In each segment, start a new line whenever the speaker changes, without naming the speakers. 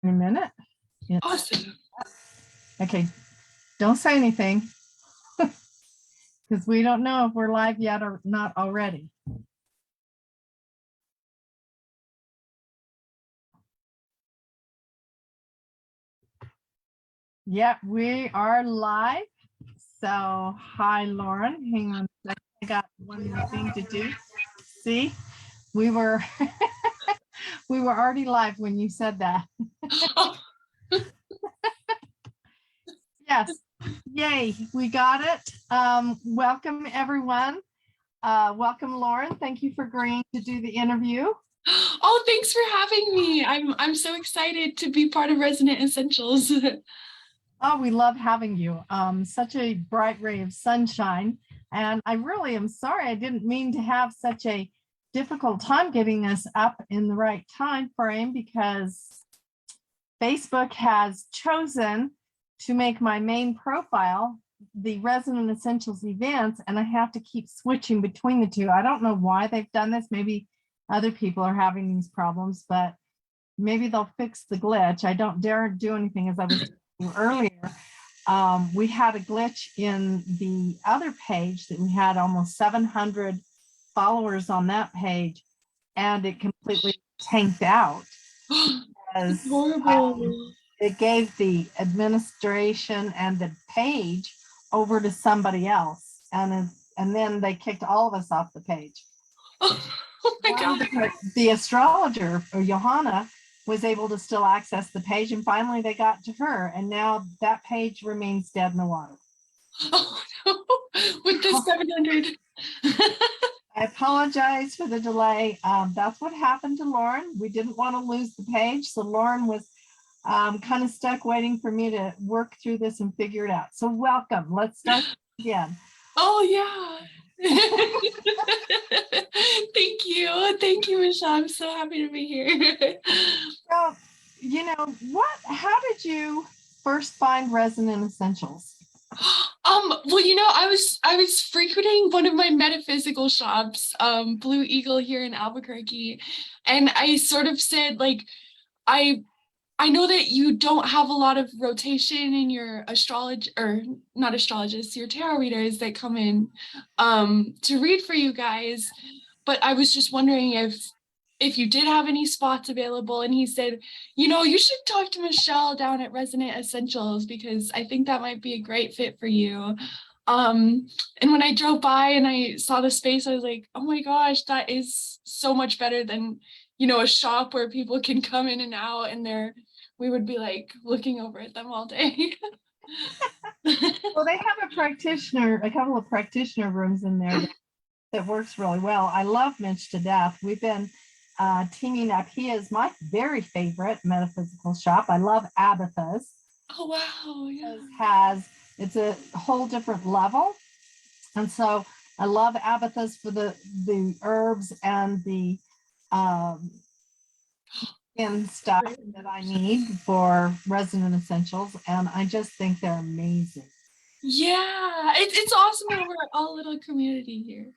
in a minute.
Awesome.
Okay, don't say anything because we don't know if we're live yet or not already. Yeah, we are live. So, hi, Lauren. Hang on a second. I got one more thing to do. See, we were we were already live when you said that. Yes. Yay, we got it. Welcome, everyone. Welcome, Lauren. Thank you for agreeing to do the interview.
Oh, thanks for having me. I'm so excited to be part of Resonant Essentials.
Oh, we love having you. Such a bright ray of sunshine. And I really am sorry. I didn't mean to have such a difficult time getting us up in the right time frame because Facebook has chosen to make my main profile the Resonant Essentials events, and I have to keep switching between the two. I don't know why they've done this. Maybe other people are having these problems, but maybe they'll fix the glitch. I don't dare do anything as I was doing earlier. We had a glitch in the other page that we had almost 700 followers on that page, and it completely tanked out.
It's horrible.
It gave the administration and the page over to somebody else, and then they kicked all of us off the page.
Oh my God.
The astrologer, or Johanna, was able to still access the page, and finally they got to her, and now that page remains dead in the water.
Oh no, with the 700.
I apologize for the delay. That's what happened to Lauren. We didn't want to lose the page, so Lauren was kind of stuck waiting for me to work through this and figure it out. So welcome. Let's start again.
Oh yeah. Thank you, Michelle. I'm so happy to be here.
So, how did you first find Resonant Essentials?
Well, I was frequenting one of my metaphysical shops, Blue Eagle here in Albuquerque, and I sort of said, like, I know that you don't have a lot of rotation in your astrology, or not astrologists, your tarot readers that come in to read for you guys. But I was just wondering if you did have any spots available. And he said, you should talk to Michelle down at Resonant Essentials because I think that might be a great fit for you. And when I drove by and I saw the space, I was like, oh my gosh, that is so much better than, a shop where people can come in and out and we would be like looking over at them all day.
Well, they have a couple of practitioner rooms in there that works really well. I love Mitch to death. We've been teaming up. He is my very favorite metaphysical shop. I love Abatha's.
Oh, wow. Yeah.
It's a whole different level. And so I love Abatha's for the herbs and the stuff that I need for Resonant Essentials. And I just think they're amazing.
Yeah, it's awesome that we're all a little community here.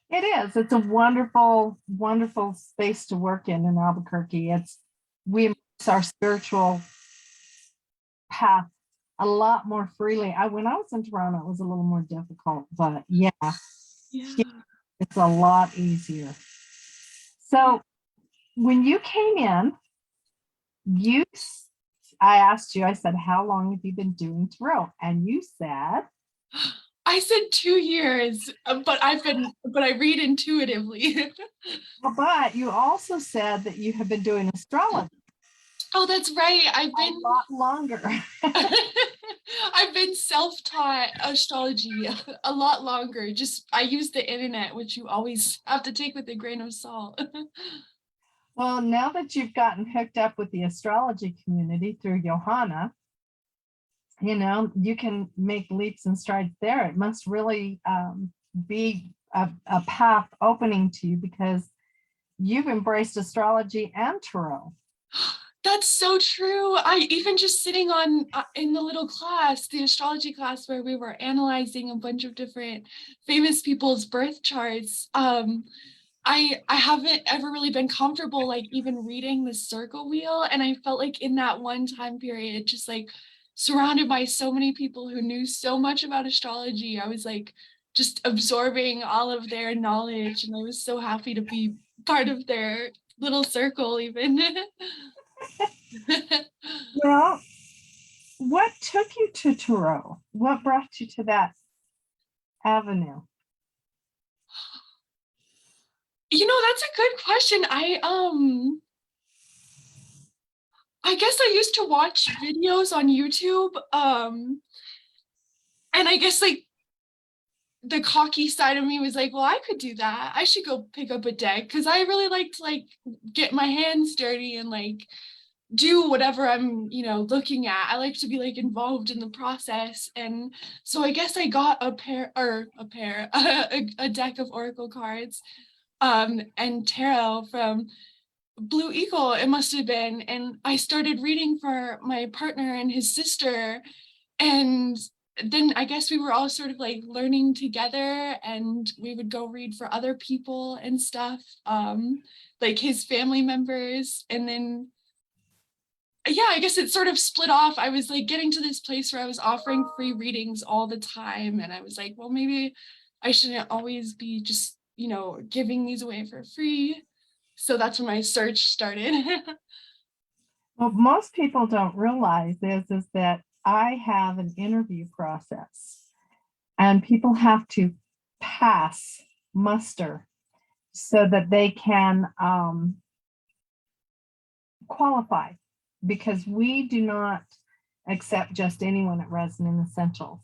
It is. It's a wonderful, wonderful space to work in Albuquerque. We embrace our spiritual path a lot more freely. When I was in Toronto, it was a little more difficult, but yeah, it's a lot easier. So when you came in, I asked you, I said, how long have you been doing tarot? And you said,
I said 2 years, but I read intuitively.
But you also said that you have been doing astrology.
Oh, that's right. I've been
a lot longer.
I've been self-taught astrology a lot longer. I use the internet, which you always have to take with a grain of salt.
Well, now that you've gotten hooked up with the astrology community through Johanna, you can make leaps and strides there. It must really be a path opening to you because you've embraced astrology and tarot.
That's so true. I even just sitting on in the little class, the astrology class where we were analyzing a bunch of different famous people's birth charts. I haven't ever really been comfortable like even reading the circle wheel, and I felt like in that one time period, just like surrounded by so many people who knew so much about astrology, I was like just absorbing all of their knowledge, and I was so happy to be part of their little circle even.
Well, what took you to Tarot? What brought you to that avenue?
That's a good question. I guess I used to watch videos on YouTube, and I guess like the cocky side of me was like, well, I could do that. I should go pick up a deck because I really like to like get my hands dirty and like do whatever I'm, looking at. I like to be like involved in the process. And so I guess I got a deck of Oracle cards, and tarot from Blue Eagle, it must have been. And I started reading for my partner and his sister. And then I guess we were all sort of like learning together, and we would go read for other people and stuff, like his family members. And then, yeah, I guess it sort of split off. I was like getting to this place where I was offering free readings all the time. And I was like, well, maybe I shouldn't always be just, giving these away for free. So that's when my search started.
What most people don't realize is that I have an interview process, and people have to pass muster so that they can qualify, because we do not accept just anyone at Resonant Essentials.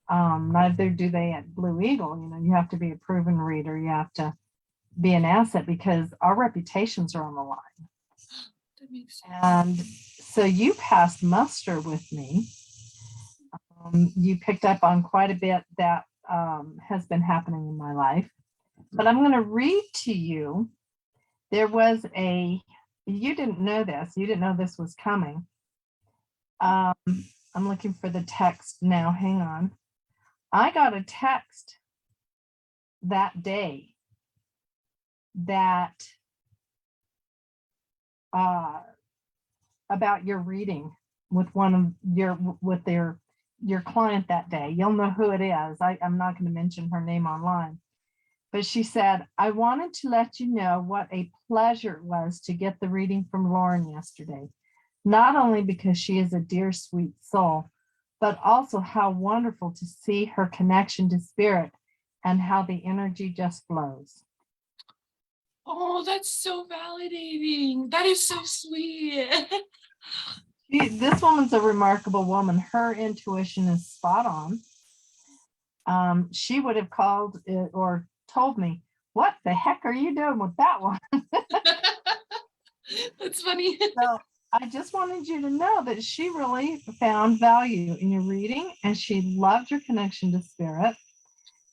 Neither do they at Blue Eagle. You have to be a proven reader. You have to be an asset because our reputations are on the line.
That makes sense.
And so you passed muster with me. You picked up on quite a bit that has been happening in my life. But I'm going to read to you. There was you didn't know this. You didn't know this was coming. I'm looking for the text now. Hang on. I got a text that day that about your reading with your client that day. You'll know who it is. I'm not going to mention her name online, but she said, I wanted to let you know what a pleasure it was to get the reading from Lauren yesterday, not only because she is a dear, sweet soul, but also how wonderful to see her connection to spirit and how the energy just flows.
Oh, that's so validating. That is so sweet.
This woman's a remarkable woman. Her intuition is spot on. She would have called it or told me, what the heck are you doing with that one?
That's funny.
So I just wanted you to know that she really found value in your reading, and she loved your connection to spirit.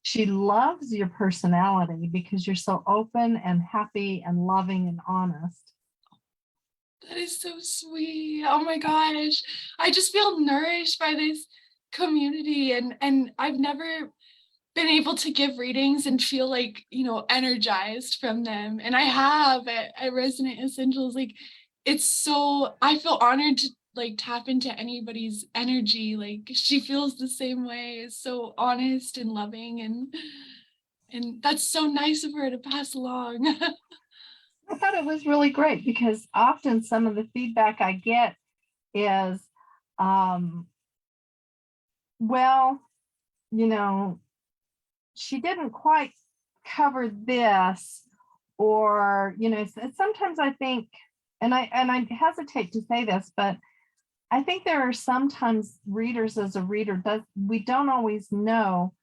She loves your personality because you're so open and happy and loving and honest.
That is so sweet. Oh my gosh. I just feel nourished by this community, and I've never been able to give readings and feel like, energized from them. And I have at Resonant Essentials. Like I feel honored to like tap into anybody's energy. Like she feels the same way. It's so honest and loving, and that's so nice of her to pass along.
I thought it was really great because often some of the feedback I get is, well, she didn't quite cover this, or, sometimes I think, and I hesitate to say this, but I think there are sometimes readers as a reader we don't always know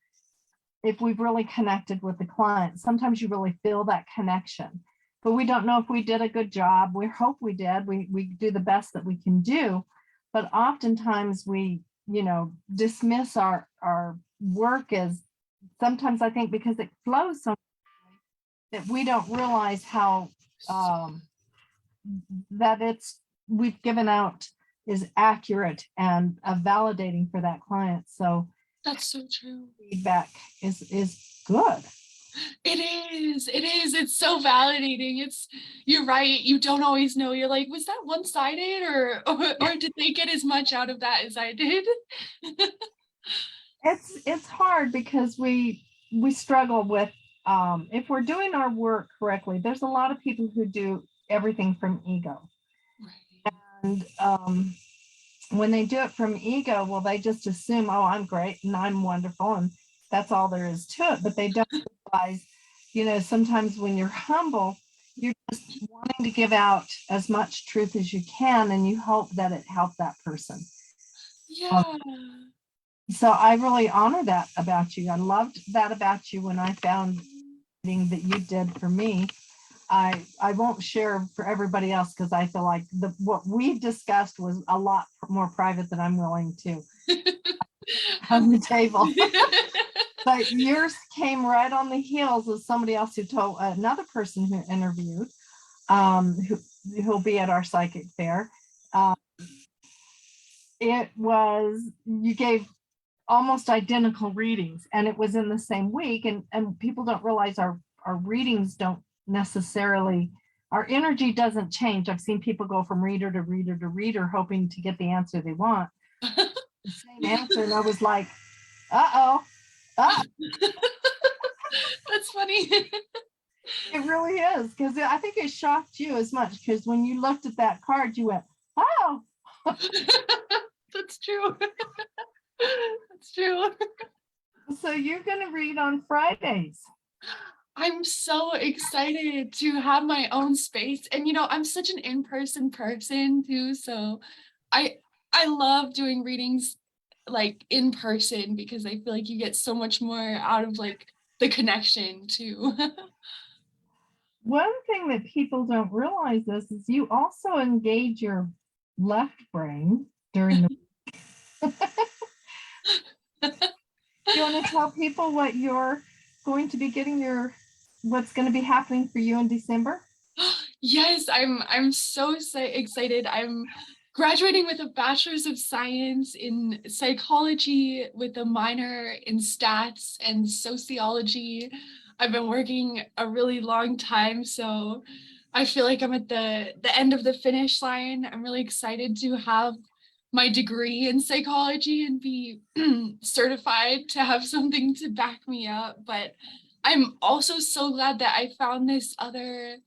if we've really connected with the client. Sometimes you really feel that connection, but we don't know if we did a good job. We hope we did. We do the best that we can do, but oftentimes we, dismiss our work as, sometimes I think because it flows so that we don't realize how that we've given out is accurate and validating for that client. So
That's so true.
feedback is good.
It is. It's so validating. You're right. You don't always know. You're like, was that one-sided or did they get as much out of that as I did?
It's hard because we struggle with if we're doing our work correctly. There's a lot of people who do everything from ego,
Right.
and when they do it from ego, well, they just assume, oh, I'm great and I'm wonderful, and that's all there is to it. But they don't realize, sometimes when you're humble, you're just wanting to give out as much truth as you can, and you hope that it helped that person. Um,
Yeah.
so I really honor that about you. I loved that about you when I found thing that you did for me. I won't share for everybody else because I feel like what we discussed was a lot more private than I'm willing to on the table. But yours came right on the heels of somebody else who told another person who interviewed, who'll be at our psychic fair. Um, it was you gave almost identical readings, and it was in the same week. And people don't realize our readings don't necessarily, our energy doesn't change. I've seen people go from reader to reader to reader hoping to get the answer they want, the same answer, and I was like, uh-oh.
That's funny.
It really is, because I think it shocked you as much, because when you looked at that card you went, oh.
That's true. That's true.
So you're going to read on Fridays.
I'm so excited to have my own space. And I'm such an in-person person too. So I I love doing readings like in person because I feel like you get so much more out of like the connection too.
One thing that people don't realize is you also engage your left brain during the. Do you want to tell people what you're going to be getting what's going to be happening for you in December?
Yes, I'm so excited. I'm graduating with a bachelor's of science in psychology with a minor in stats and sociology. I've been working a really long time, so I feel like I'm at the end of the finish line. I'm really excited to have my degree in psychology and be certified to have something to back me up. But I'm also so glad that I found this other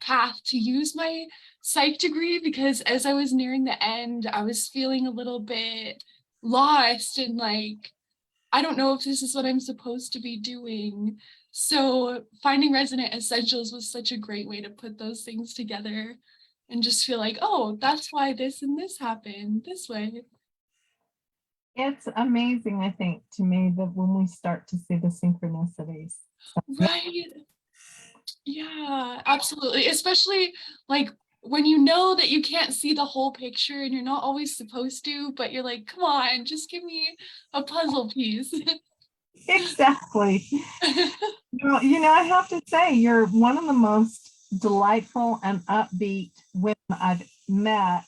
path to use my psych degree because as I was nearing the end, I was feeling a little bit lost and like, I don't know if this is what I'm supposed to be doing. So finding Resonant Essentials was such a great way to put those things together and just feel like, oh, that's why this and this happened this way.
It's amazing, I think, to me that when we start to see the synchronicities.
Right. Yeah, absolutely. Especially like when you know that you can't see the whole picture and you're not always supposed to, but you're like, come on, just give me a puzzle piece.
Exactly. Well, I have to say, you're one of the most delightful and upbeat women I've met.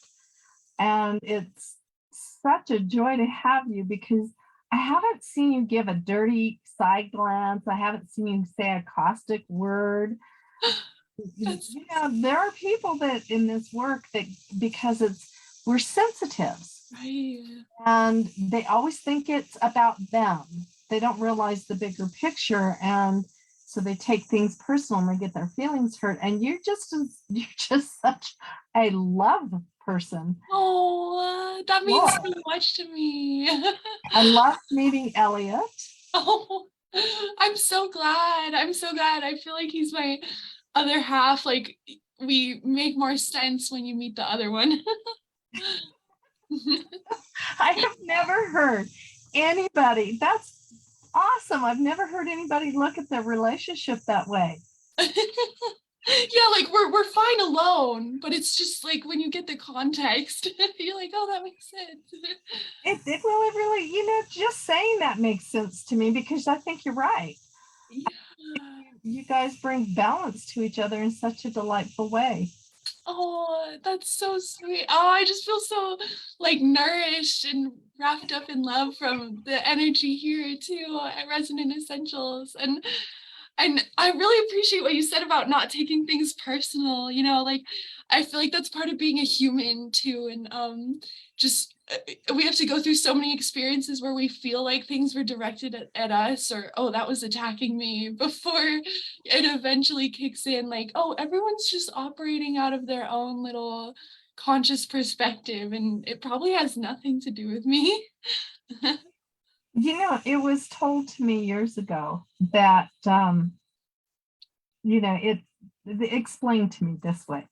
And it's such a joy to have you because I haven't seen you give a dirty side glance. I haven't seen you say a caustic word.
That's
There are people that in this work that because we're sensitives
right.
and they always think it's about them. They don't realize the bigger picture, and so they take things personal and they get their feelings hurt. And you're just such a love person.
Oh, that means
Lord,
so much to me.
I love meeting Elliot.
Oh, I'm so glad. I'm so glad. I feel like he's my other half. Like we make more sense when you meet the other one.
I have never heard anybody. That's awesome. I've never heard anybody look at their relationship that way.
Yeah, like we're fine alone, but it's just like when you get the context, you're like, oh, that makes sense.
It really, just saying that makes sense to me because I think you're right.
Yeah.
You guys bring balance to each other in such a delightful way.
Oh, that's so sweet. Oh, I just feel so like nourished and wrapped up in love from the energy here too at Resonant Essentials. And And I really appreciate what you said about not taking things personal, like I feel like that's part of being a human too. And just we have to go through so many experiences where we feel like things were directed at us, or oh, that was attacking me, before it eventually kicks in like, oh, everyone's just operating out of their own little conscious perspective, and it probably has nothing to do with me.
It was told to me years ago that, it explained to me this way.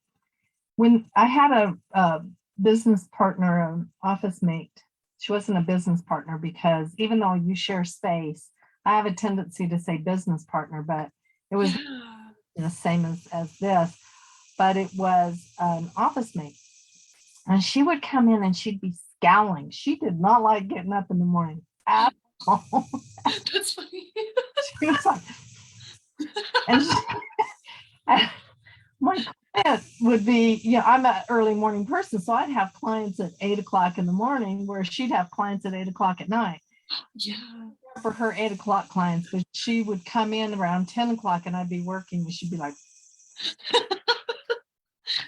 When I had a business partner, an office mate, she wasn't a business partner because even though you share space, I have a tendency to say business partner, but it was
Yeah.
the same as this, but it was an office mate. And she would come in and she'd be scowling. She did not like getting up in the morning at all.
That's funny.
She was like, and my client would be, I'm an early morning person, so I'd have clients at 8 o'clock in the morning, where she'd have clients at 8 o'clock at night.
Yeah.
For her 8 o'clock clients, but she would come in around 10 o'clock and I'd be working and she'd be like,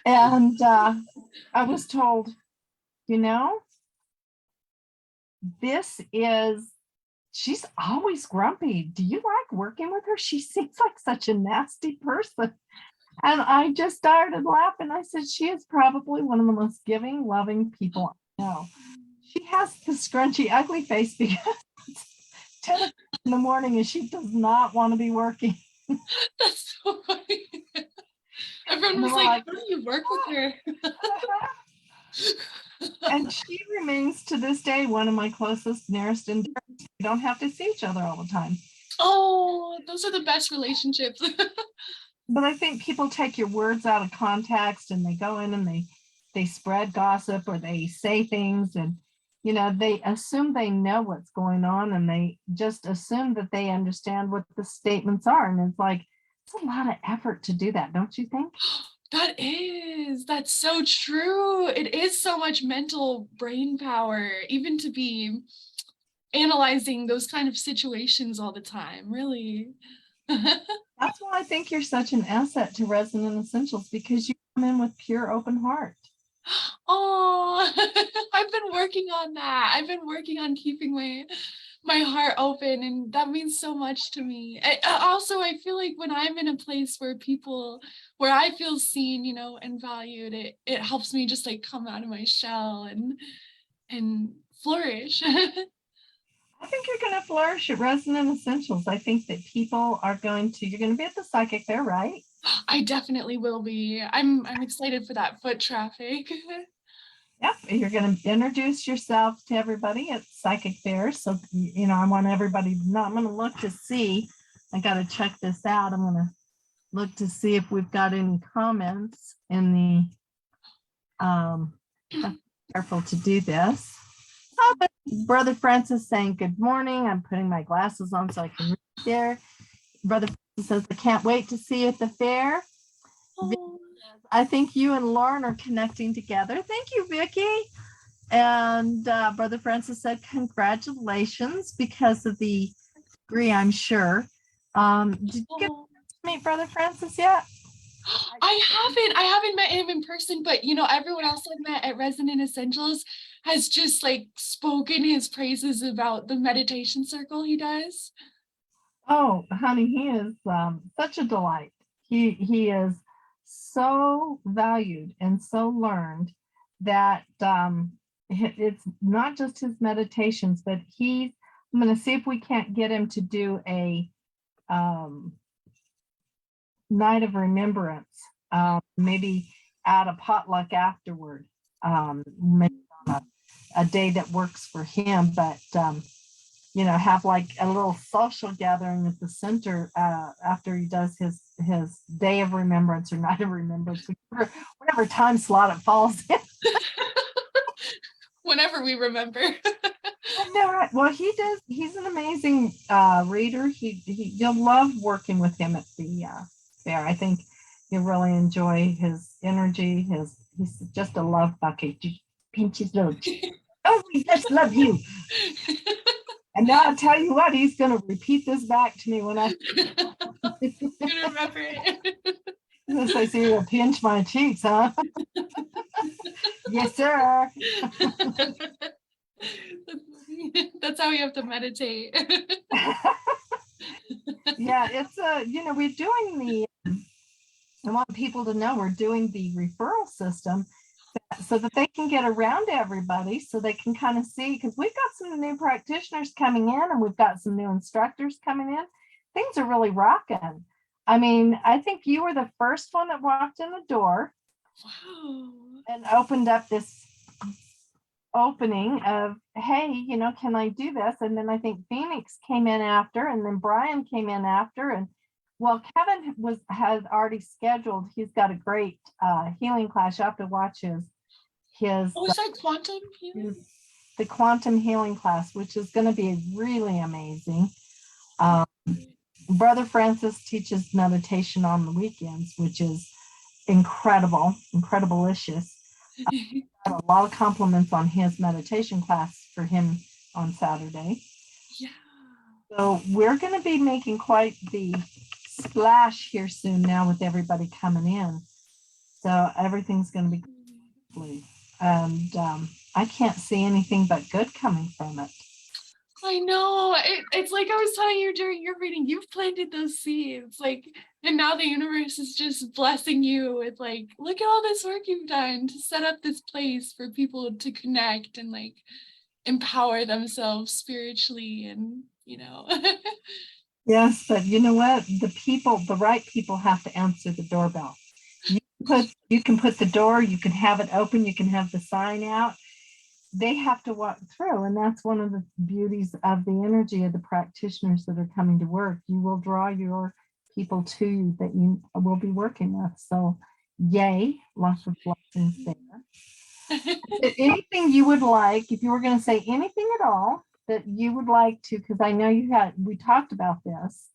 and I was told, you know, this is, she's always grumpy. Do you like working with her? She seems like such a nasty person. And I just started laughing. I said, she is probably one of the most giving, loving people I know. She has the scrunchy, ugly face because it's 10 o'clock in the morning and she does not want to be working.
That's so funny. Everyone
And
was
we're
like,
like,
how do you work with her?
and she remains to this day one of my closest, nearest, and dearest. We don't have to see each other all the time.
Oh, those are the best relationships.
But I think people take your words out of context and they go in and they spread gossip, or they say things, and they assume they know what's going on, and they just assume that they understand what the statements are. And it's like, it's a lot of effort to do that, don't you think?
That's so true. It is so much mental brain power, even to be analyzing those kind of situations all the time, really.
That's why I think you're such an asset to Resonant Essentials, because you come in with pure open heart.
Oh, I've been working on that. I've been working on keeping my heart open, and that means so much to me. Also, I feel like when I'm in a place where I feel seen, and valued, it helps me just like come out of my shell and flourish.
I think you're going to flourish at Resonant Essentials. I think that people are you're going to be at the psychic fair, right?
I definitely will be. I'm excited for that foot traffic.
Yep. You're going to introduce yourself to everybody at psychic fair. So, I want everybody to know. I'm going to look to see. I got to check this out. I'm going to look to see if we've got any comments in the, careful to do this. Oh, Brother Francis saying good morning. I'm putting my glasses on so I can read there. Brother Francis says, I can't wait to see you at the fair.
Oh.
I think you and Lauren are connecting together. Thank you, Vicki. And Brother Francis said, congratulations, because of the degree, I'm sure. Did you get to meet Brother Francis yet?
I haven't met him in person, but everyone else I've met at Resonant Essentials has just like spoken his praises about the meditation circle he does.
Oh, honey, he is such a delight. He is so valued and so learned that it's not just his meditations, but I'm going to see if we can't get him to do a night of remembrance, maybe at a potluck afterward, maybe on a day that works for him, but have like a little social gathering at the center after he does his day of remembrance or night of remembrance, whatever time slot it falls in.
Whenever we remember.
I know, right? Well, he's an amazing reader. You'll love working with him at the fair. I think you'll really enjoy his energy. He's just a love bucket. Just pinch his little cheek. Oh, we just love you. And now I'll tell you what, he's going to repeat this back to me when I
Gonna remember it.
Yes, I see you pinch my cheeks, huh? Yes, sir.
That's how we have to meditate.
Yeah, it's we're doing I want people to know we're doing the referral system so that they can get around everybody so they can kind of see, because we've got some new practitioners coming in and we've got some new instructors coming in. Things are really rocking. I mean, I think you were the first one that walked in the door
Wow.
and opened up this opening of, hey, can I do this? And then I think Phoenix came in after, and then Brian came in after. And well, Kevin has already scheduled. He's got a great healing class. You have to watch his
Oh, is that quantum healing?
the quantum healing class, which is going to be really amazing. Um, Brother Francis teaches meditation on the weekends, which is incredibleicious. A lot of compliments on his meditation class for him on Saturday.
Yeah.
So we're going to be making quite the splash here soon now with everybody coming in. So everything's going to be lovely. And I can't see anything but good coming from it.
I know. It's like I was telling you during your reading, you've planted those seeds. Like, and now the universe is just blessing you with like, look at all this work you've done to set up this place for people to connect and like empower themselves spiritually and
Yes, but you know what? The right people have to answer the doorbell. You can put the door, you can have it open, you can have the sign out. They have to walk through, and that's one of the beauties of the energy of the practitioners that are coming to work. You will draw your people to you that you will be working with. So yay, lots of blessings there. Anything you would like, if you were going to say anything at all that you would like to, because I know we talked about this,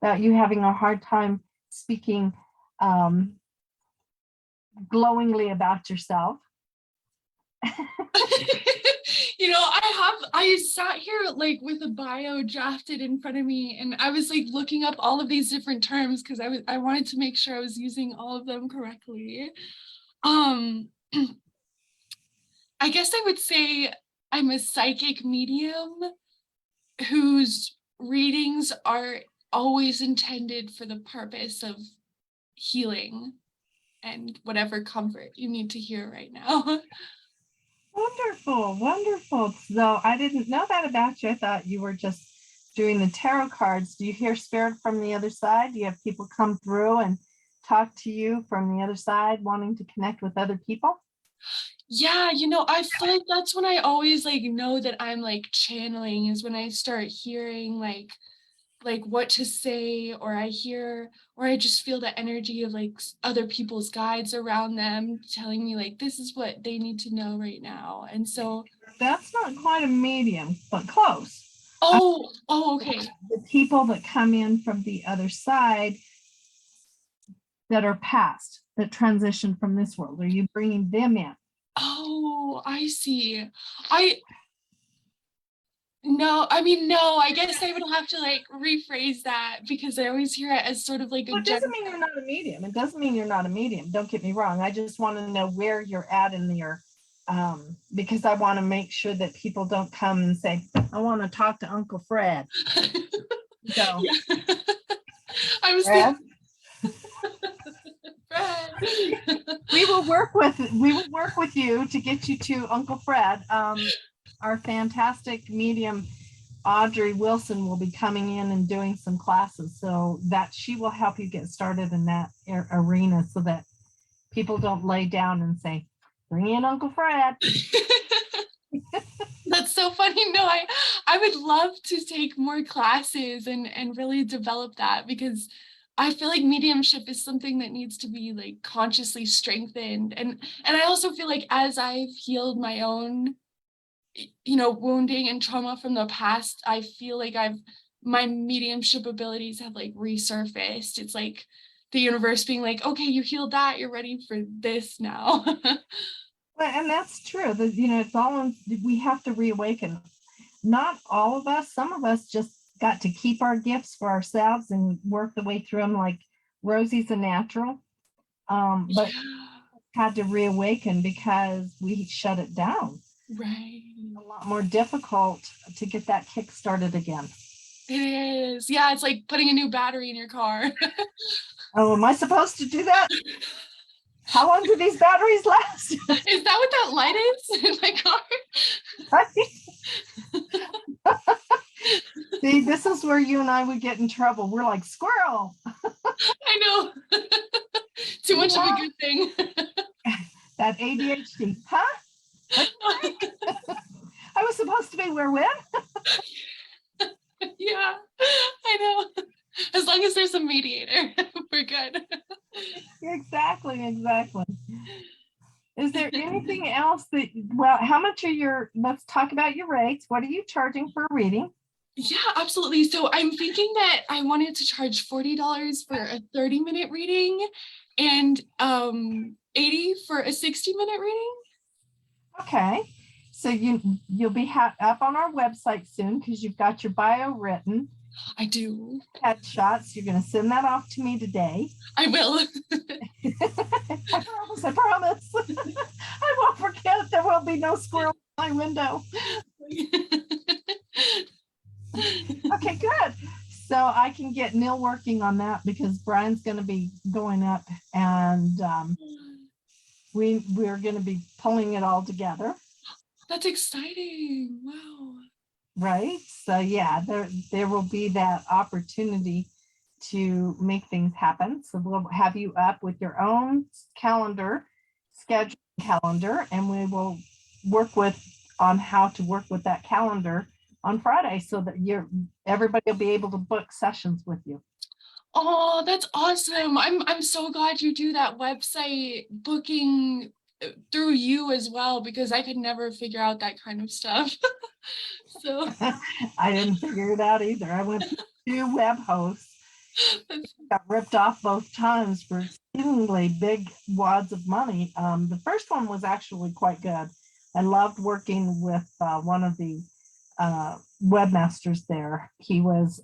about you having a hard time speaking glowingly about yourself.
I sat here like with a bio drafted in front of me, and I was like looking up all of these different terms because I wanted to make sure I was using all of them correctly. I guess I would say I'm a psychic medium whose readings are always intended for the purpose of healing and whatever comfort you need to hear right now.
Wonderful, wonderful. So I didn't know that about you. I thought you were just doing the tarot cards. Do you hear spirit from the other side? Do you have people come through and talk to you from the other side, wanting to connect with other people?
Yeah, I feel like that's when I always like know that I'm like channeling, is when I start hearing like what to say, or I just feel the energy of like other people's guides around them telling me like this is what they need to know right now. And so
That's not quite a medium, but close.
okay.
The people that come in from the other side that are past, that transition from this world, are you bringing them in?
Oh, I see. I No, I mean, no, I guess I would have to like rephrase that because I always hear it as sort of like a
Well, it doesn't mean you're not a medium. It doesn't mean you're not a medium. Don't get me wrong. I just want to know where you're at in your, because I want to make sure that people don't come and say, I want to talk to Uncle Fred. Go.
Yeah. I was
Fred?
Fred.
We will work with you to get you to Uncle Fred. Our fantastic medium Audrey Wilson will be coming in and doing some classes, so that she will help you get started in that arena so that people don't lay down and say, bring in Uncle Fred.
That's so funny. No, I would love to take more classes and really develop that, because I feel like mediumship is something that needs to be like consciously strengthened. And I also feel like as I've healed my own wounding and trauma from the past, I feel like my mediumship abilities have like resurfaced. It's like the universe being like, okay, you healed that, you're ready for this now.
And that's true. It's all we have to reawaken. Not all of us, some of us just got to keep our gifts for ourselves and work the way through them. Like Rosie's a natural, but
Yeah,
had to reawaken because we shut it down.
right.
A lot more difficult to get that kick started again.
It is. Yeah, it's like putting a new battery in your car.
Oh, am I supposed to do that? How long do these batteries last?
Is that what that light is in my car?
See, this is where you and I would get in trouble. We're like, squirrel.
I know. Too much of a good thing.
That ADHD. Huh? I was supposed to be where when?
Yeah, I know. As long as there's a mediator, we're good.
Exactly. Is there anything else that, well, how much are let's talk about your rates. What are you charging for a reading?
Yeah, absolutely. So I'm thinking that I wanted to charge $40 for a 30-minute reading and 80 for a 60-minute reading.
Okay. So you'll be up on our website soon because you've got your bio written,
I do.
headshots. You're going to send that off to me today.
I will.
I promise. I won't forget. There will be no squirrel in my window. Okay, good. So I can get Neil working on that because Brian's going to be going up and we're going to be pulling it all together.
That's exciting. Wow.
Right. So yeah, there will be that opportunity to make things happen. So we'll have you up with your own schedule calendar, and we will work on how to work with that calendar on Friday so that everybody will be able to book sessions with you.
Oh, that's awesome. I'm so glad you do that website booking through you as well, because I could never figure out that kind of stuff. So
I didn't figure it out either. I went to 2 web hosts, got ripped off both times for exceedingly big wads of money. The first one was actually quite good. I loved working with one of the webmasters there. He was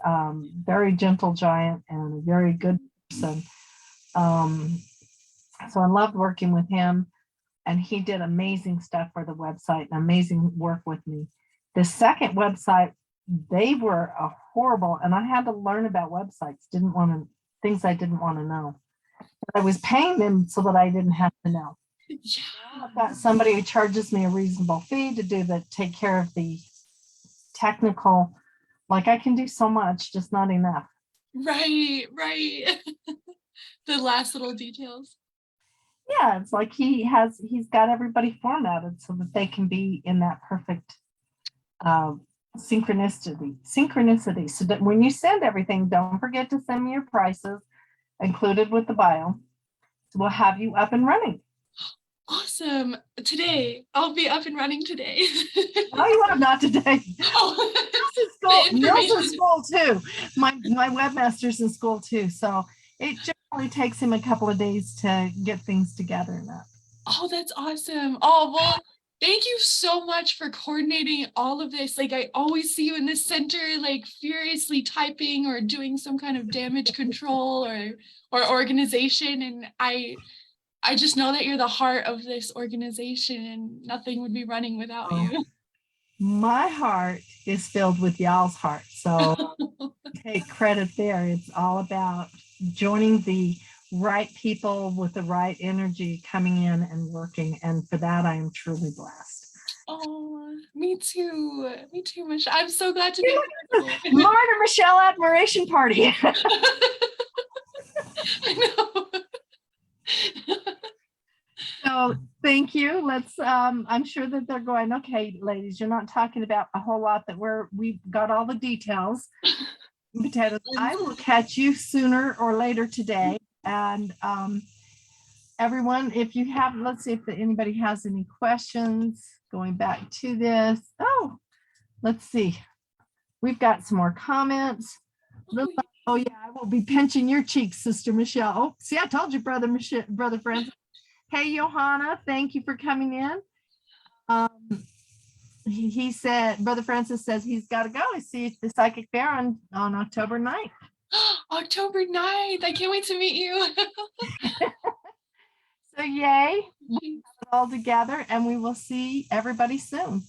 very gentle giant and a very good person. So I loved working with him, and he did amazing stuff for the website and amazing work with me. The second website, they were horrible, and I had to learn about websites. Things I didn't want to know. But I was paying them so that I didn't have to know.
yeah.
I've got somebody who charges me a reasonable fee to take care of the technical. Like I can do so much, just not enough.
Right. The last little details.
Yeah, it's like he's got everybody formatted so that they can be in that perfect synchronicity, so that when you send everything, don't forget to send me your prices included with the bio. So we'll have you up and running.
Awesome. Today, I'll be up and running today.
No, you have not today.
Oh,
Nils in school too. My webmaster's in school too. So it generally takes him a couple of days to get things together and that.
Oh, that's awesome. Oh, well, thank you so much for coordinating all of this. Like I always see you in the center, like furiously typing or doing some kind of damage control or organization. And I just know that you're the heart of this organization and nothing would be running without you.
My heart is filled with y'all's heart. So take credit there. It's all about joining the right people with the right energy coming in and working. And for that, I am truly blessed.
Oh, me too. Me too, Michelle. I'm so glad to be here.
Marta Michelle Admiration Party.
I know.
So thank you. I'm sure that they're going, okay, ladies, you're not talking about a whole lot that we've got all the details. Potatoes. I will catch you sooner or later today. And everyone, if you have, let's see if anybody has any questions going back to this. Oh, let's see. We've got some more comments. Oh yeah, I will be pinching your cheeks, Sister Michelle. Oh, see, I told you, Brother Francis. Hey, Johanna, thank you for coming in. he said, Brother Francis says he's got to go. I see the psychic fair on October 9th.
October 9th. I can't wait to meet you.
So yay, we'll have it all together, and we will see everybody soon.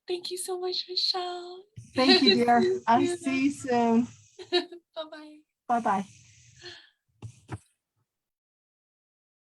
Thank you so much, Michelle.
Thank you, dear. I'll see you soon.
Bye-bye.
Bye-bye.